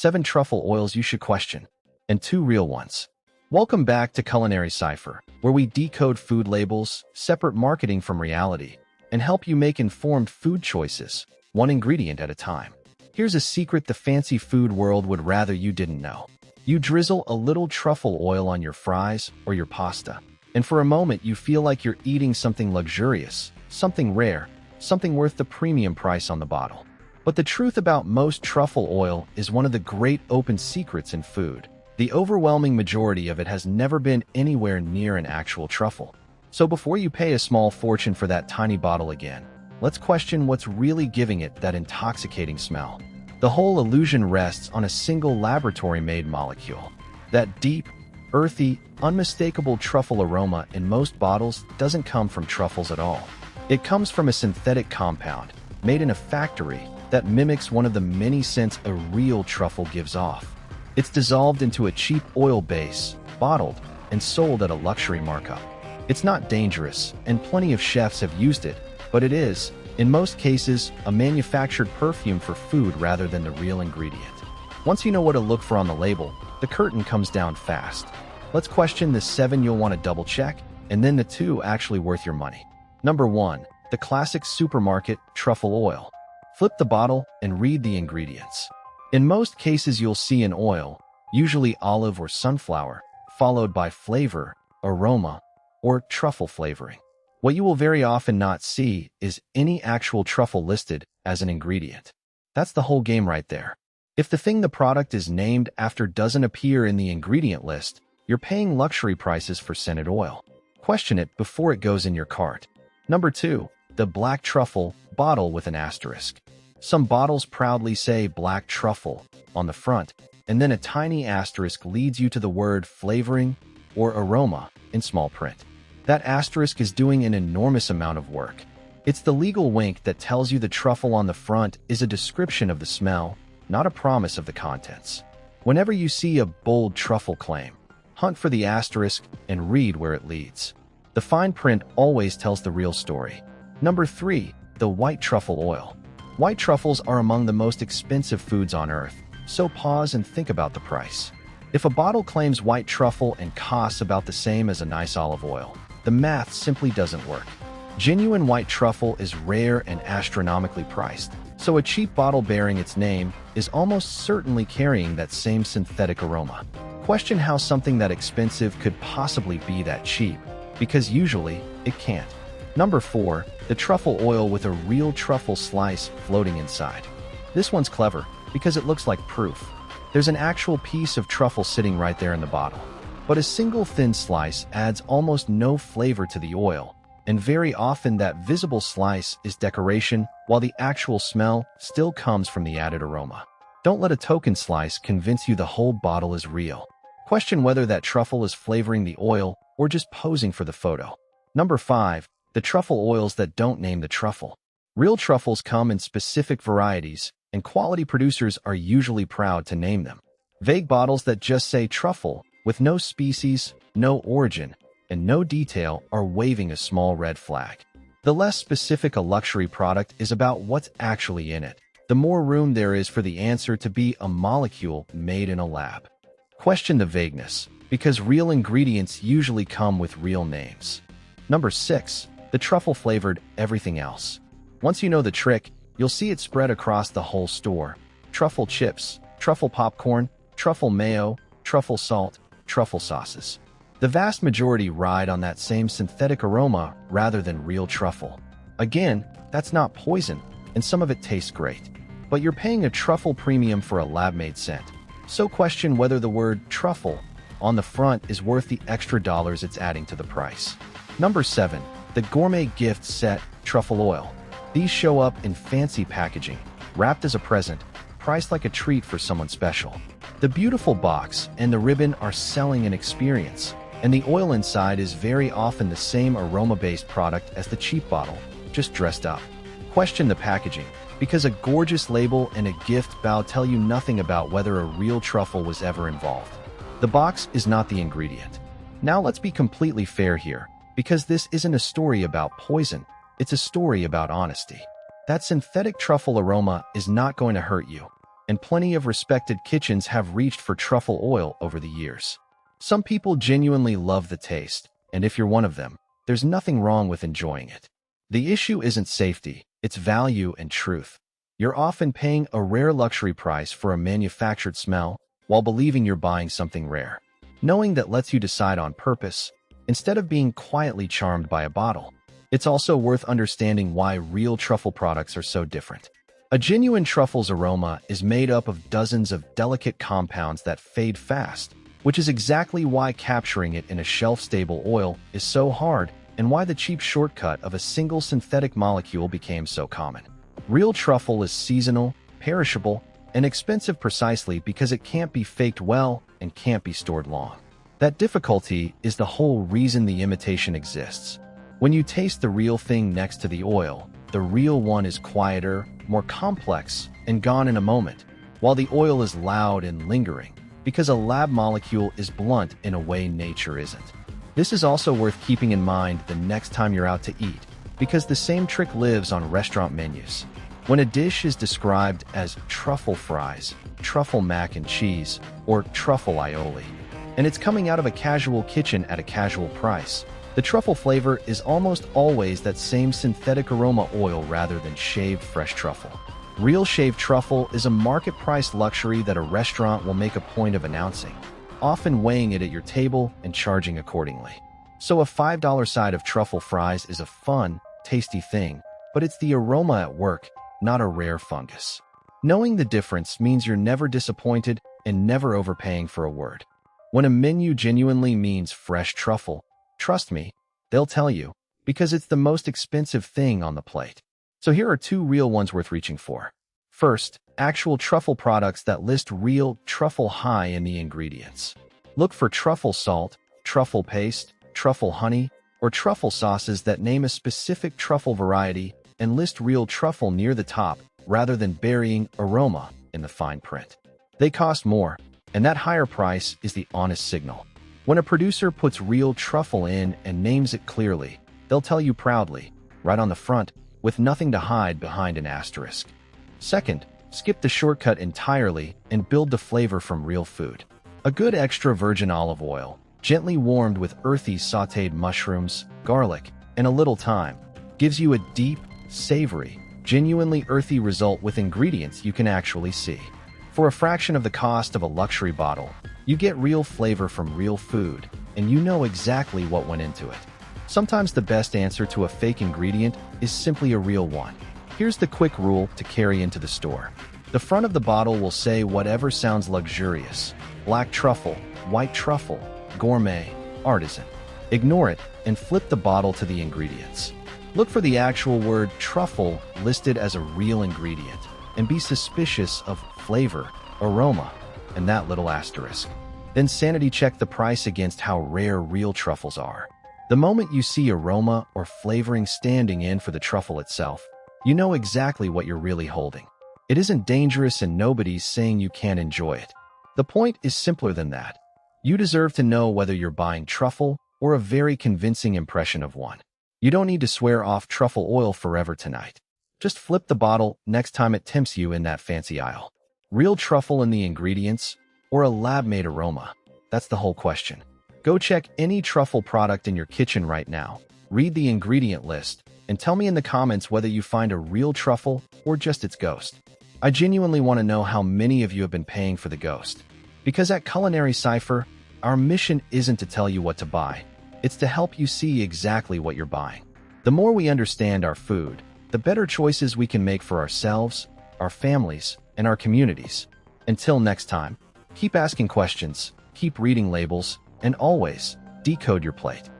7 truffle oils you should question, and 2 real ones. Welcome back to Culinary Cipher, where we decode food labels, separate marketing from reality, and help you make informed food choices, one ingredient at a time. Here's a secret the fancy food world would rather you didn't know. You drizzle a little truffle oil on your fries or your pasta, and for a moment you feel like you're eating something luxurious, something rare, something worth the premium price on the bottle. But the truth about most truffle oil is one of the great open secrets in food. The overwhelming majority of it has never been anywhere near an actual truffle. So before you pay a small fortune for that tiny bottle again, let's question what's really giving it that intoxicating smell. The whole illusion rests on a single laboratory-made molecule. That deep, earthy, unmistakable truffle aroma in most bottles doesn't come from truffles at all. It comes from a synthetic compound, made in a factory, that mimics one of the many scents a real truffle gives off. It's dissolved into a cheap oil base, bottled, and sold at a luxury markup. It's not dangerous, and plenty of chefs have used it, but it is, in most cases, a manufactured perfume for food rather than the real ingredient. Once you know what to look for on the label, the curtain comes down fast. Let's question the 7 you'll want to double-check, and then the 2 actually worth your money. Number 1. The classic supermarket truffle oil. Flip the bottle and read the ingredients. In most cases you'll see an oil, usually olive or sunflower, followed by flavor, aroma, or truffle flavoring. What you will very often not see is any actual truffle listed as an ingredient. That's the whole game right there. If the thing the product is named after doesn't appear in the ingredient list, you're paying luxury prices for scented oil. Question it before it goes in your cart. Number 2. The black truffle bottle with an asterisk. Some bottles proudly say black truffle on the front, and then a tiny asterisk leads you to the word flavoring or aroma in small print. That asterisk is doing an enormous amount of work. It's the legal wink that tells you the truffle on the front is a description of the smell, not a promise of the contents. Whenever you see a bold truffle claim, hunt for the asterisk and read where it leads. The fine print always tells the real story. Number 3. The white truffle oil. White truffles are among the most expensive foods on earth, so pause and think about the price. If a bottle claims white truffle and costs about the same as a nice olive oil, the math simply doesn't work. Genuine white truffle is rare and astronomically priced, so a cheap bottle bearing its name is almost certainly carrying that same synthetic aroma. Question how something that expensive could possibly be that cheap, because usually it can't. Number 4. The truffle oil with a real truffle slice floating inside. This one's clever because it looks like proof. There's an actual piece of truffle sitting right there in the bottle. But a single thin slice adds almost no flavor to the oil, and very often that visible slice is decoration while the actual smell still comes from the added aroma. Don't let a token slice convince you the whole bottle is real. Question whether that truffle is flavoring the oil or just posing for the photo. Number 5. The truffle oils that don't name the truffle. Real truffles come in specific varieties, and quality producers are usually proud to name them. Vague bottles that just say truffle, with no species, no origin, and no detail are waving a small red flag. The less specific a luxury product is about what's actually in it, the more room there is for the answer to be a molecule made in a lab. Question the vagueness, because real ingredients usually come with real names. Number 6. The truffle-flavored everything else. Once you know the trick, you'll see it spread across the whole store. Truffle chips, truffle popcorn, truffle mayo, truffle salt, truffle sauces. The vast majority ride on that same synthetic aroma rather than real truffle. Again, that's not poison, and some of it tastes great. But you're paying a truffle premium for a lab-made scent. So question whether the word truffle on the front is worth the extra dollars it's adding to the price. Number 7. The gourmet gift set truffle oil. These show up in fancy packaging, wrapped as a present, priced like a treat for someone special. The beautiful box and the ribbon are selling an experience, and the oil inside is very often the same aroma-based product as the cheap bottle, just dressed up. Question the packaging, because a gorgeous label and a gift bow tell you nothing about whether a real truffle was ever involved. The box is not the ingredient. Now let's be completely fair here, because this isn't a story about poison, it's a story about honesty. That synthetic truffle aroma is not going to hurt you, and plenty of respected kitchens have reached for truffle oil over the years. Some people genuinely love the taste, and if you're one of them, there's nothing wrong with enjoying it. The issue isn't safety, it's value and truth. You're often paying a rare luxury price for a manufactured smell while believing you're buying something rare. Knowing that lets you decide on purpose, instead of being quietly charmed by a bottle. It's also worth understanding why real truffle products are so different. A genuine truffle's aroma is made up of dozens of delicate compounds that fade fast, which is exactly why capturing it in a shelf-stable oil is so hard and why the cheap shortcut of a single synthetic molecule became so common. Real truffle is seasonal, perishable, and expensive precisely because it can't be faked well and can't be stored long. That difficulty is the whole reason the imitation exists. When you taste the real thing next to the oil, the real one is quieter, more complex, and gone in a moment, while the oil is loud and lingering, because a lab molecule is blunt in a way nature isn't. This is also worth keeping in mind the next time you're out to eat, because the same trick lives on restaurant menus. When a dish is described as truffle fries, truffle mac and cheese, or truffle aioli, and it's coming out of a casual kitchen at a casual price, the truffle flavor is almost always that same synthetic aroma oil rather than shaved fresh truffle. Real shaved truffle is a market-price luxury that a restaurant will make a point of announcing, often weighing it at your table and charging accordingly. So a $5 side of truffle fries is a fun, tasty thing, but it's the aroma at work, not a rare fungus. Knowing the difference means you're never disappointed and never overpaying for a word. When a menu genuinely means fresh truffle, trust me, they'll tell you, because it's the most expensive thing on the plate. So here are two real ones worth reaching for. First, actual truffle products that list real truffle high in the ingredients. Look for truffle salt, truffle paste, truffle honey, or truffle sauces that name a specific truffle variety and list real truffle near the top rather than burying aroma in the fine print. They cost more, and that higher price is the honest signal. When a producer puts real truffle in and names it clearly, they'll tell you proudly, right on the front, with nothing to hide behind an asterisk. Second, skip the shortcut entirely and build the flavor from real food. A good extra virgin olive oil, gently warmed with earthy sautéed mushrooms, garlic, and a little thyme, gives you a deep, savory, genuinely earthy result with ingredients you can actually see. For a fraction of the cost of a luxury bottle, you get real flavor from real food, and you know exactly what went into it. Sometimes the best answer to a fake ingredient is simply a real one. Here's the quick rule to carry into the store. The front of the bottle will say whatever sounds luxurious: black truffle, white truffle, gourmet, artisan. Ignore it and flip the bottle to the ingredients. Look for the actual word truffle listed as a real ingredient, and be suspicious of flavor, aroma, and that little asterisk. Then sanity check the price against how rare real truffles are. The moment you see aroma or flavoring standing in for the truffle itself, you know exactly what you're really holding. It isn't dangerous and nobody's saying you can't enjoy it. The point is simpler than that. You deserve to know whether you're buying truffle or a very convincing impression of one. You don't need to swear off truffle oil forever tonight. Just flip the bottle next time it tempts you in that fancy aisle. Real truffle in the ingredients or a lab-made aroma? That's the whole question. Go check any truffle product in your kitchen right now, read the ingredient list, and tell me in the comments whether you find a real truffle or just its ghost. I genuinely want to know how many of you have been paying for the ghost. Because at Culinary Cipher, our mission isn't to tell you what to buy. It's to help you see exactly what you're buying. The more we understand our food, the better choices we can make for ourselves, our families, and our communities. Until next time, keep asking questions, keep reading labels, and always decode your plate.